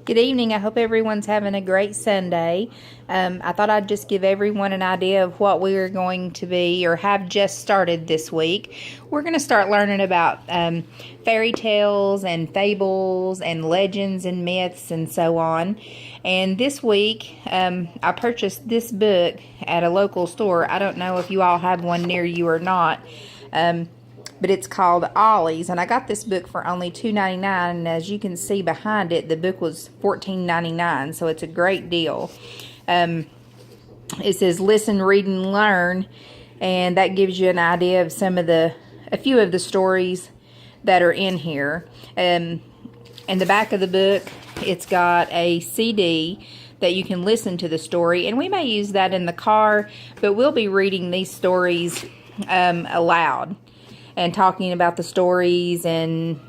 Good evening. I hope everyone's having a great Sunday. I thought I'd just give everyone an idea of what we are going to be or have just started this week. We're going to start learning about fairy tales and fables and legends and myths and so on. And this week, I purchased this book at a local store. I don't know if you all have one near you or not. But it's called Ollie's, and I got this book for only $2.99, and as you can see behind it, the book was $14.99, so it's a great deal. It says listen, read, and learn, and that gives you an idea of a few of the stories that are in here. In the back of the book, it's got a CD that you can listen to the story, and we may use that in the car, but we'll be reading these stories aloud and talking about the stories and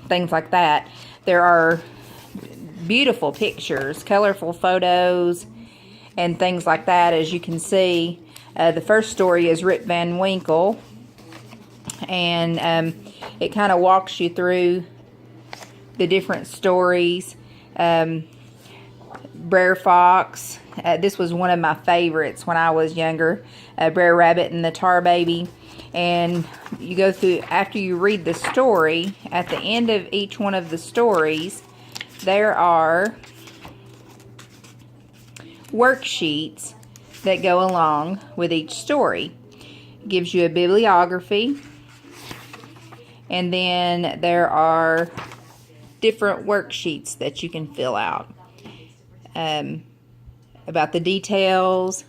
things like that. There are beautiful pictures, colorful photos, and things like that. As you can see, the first story is Rip Van Winkle, and it kind of walks you through the different stories. Brer Fox, this was one of my favorites when I was younger. Brer Rabbit and the Tar Baby. And you go through, after you read the story, at the end of each one of the stories, there are worksheets that go along with each story. It gives you a bibliography, and then there are different worksheets that you can fill out about the details,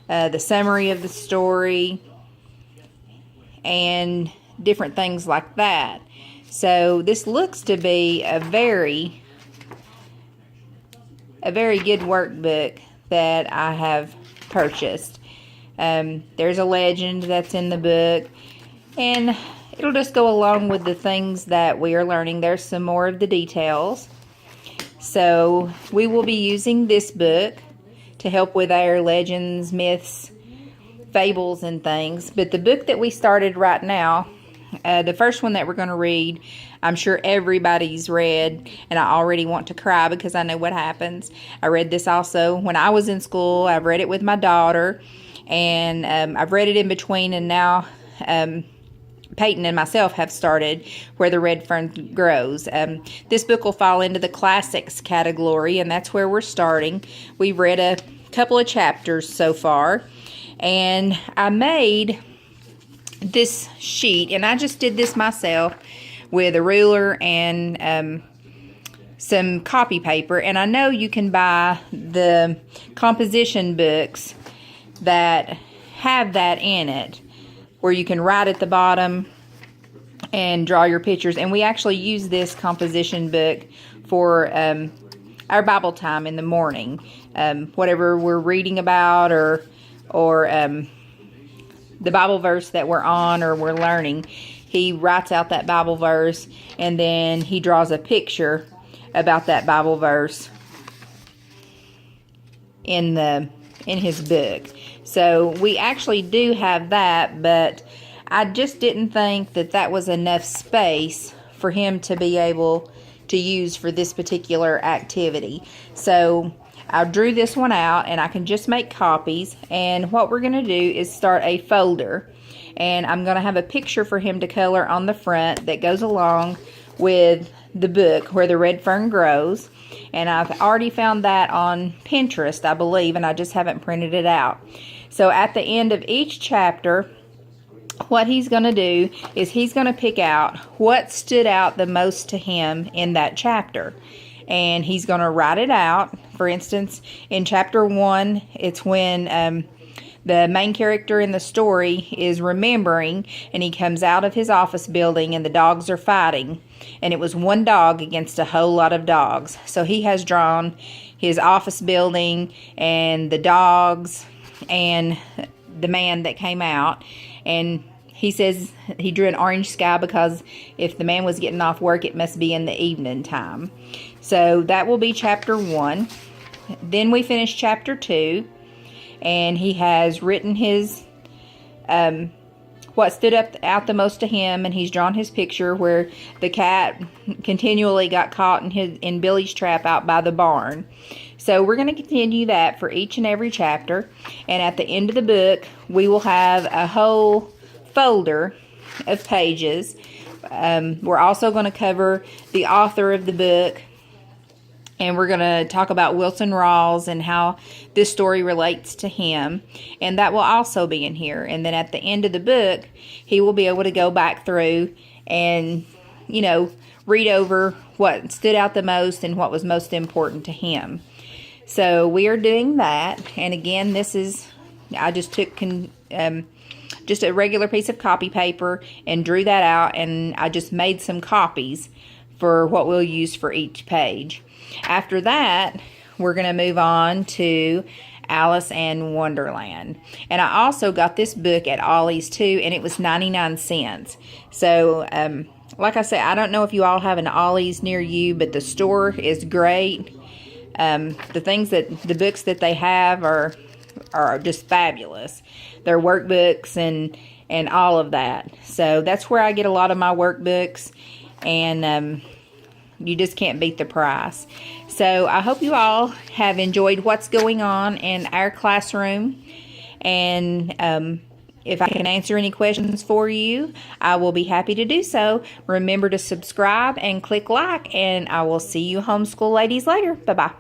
the summary of the story, and different things like that. So this looks to be a very good workbook that I have purchased. There's a legend that's in the book, and it'll just go along with the things that we are learning. There's some more of the details. So we will be using this book to help with our legends, myths, fables, and things. But the book that we started right now, the first one that we're going to read, I'm sure everybody's read, and I already want to cry because I know what happens. I read this also when I was in school. I've read it with my daughter, and I've read it in between, and now Peyton and myself have started Where the Red Fern Grows. This book will fall into the classics category, and that's where we're starting. We've read a couple of chapters so far, and I made this sheet, and I just did this myself with a ruler and some copy paper. And I know you can buy the composition books that have that in it, where you can write at the bottom and draw your pictures. And we actually use this composition book for our Bible time in the morning. Whatever we're reading about, or the Bible verse that we're on or we're learning, he writes out that Bible verse, and then he draws a picture about that Bible verse in his book. So we actually do have that, but I just didn't think that that was enough space for him to be able to use for this particular activity. So I drew this one out, and I can just make copies. And what we're going to do is start a folder. And I'm going to have a picture for him to color on the front that goes along with the book, Where the Red Fern Grows. And I've already found that on Pinterest, I believe, and I just haven't printed it out. So at the end of each chapter, what he's going to do is he's going to pick out what stood out the most to him in that chapter. And he's going to write it out. For instance, in chapter 1, it's when the main character in the story is remembering, and he comes out of his office building, and the dogs are fighting. And it was one dog against a whole lot of dogs. So he has drawn his office building and the dogs and the man that came out. And he says he drew an orange sky because if the man was getting off work, it must be in the evening time. So that will be chapter 1. Then we finish chapter 2, and he has written his what stood out the most to him, and he's drawn his picture where the cat continually got caught in Billy's trap out by the barn. So we're going to continue that for each and every chapter, and at the end of the book we will have a whole folder of pages. We're also going to cover the author of the book, and we're going to talk about Wilson Rawls and how this story relates to him. And that will also be in here. And then at the end of the book, he will be able to go back through and, you know, read over what stood out the most and what was most important to him. So we are doing that. And again, this is, I just took just a regular piece of copy paper and drew that out. And I just made some copies for what we'll use for each page. After that, we're going to move on to Alice in Wonderland. And I also got this book at Ollie's too, and it was 99 cents. So, like I said, I don't know if you all have an Ollie's near you, but the store is great. The books that they have are just fabulous. They're workbooks and all of that. So that's where I get a lot of my workbooks, and you just can't beat the price. So I hope you all have enjoyed what's going on in our classroom. And if I can answer any questions for you, I will be happy to do so. Remember to subscribe and click like, and I will see you homeschool ladies later. Bye-bye.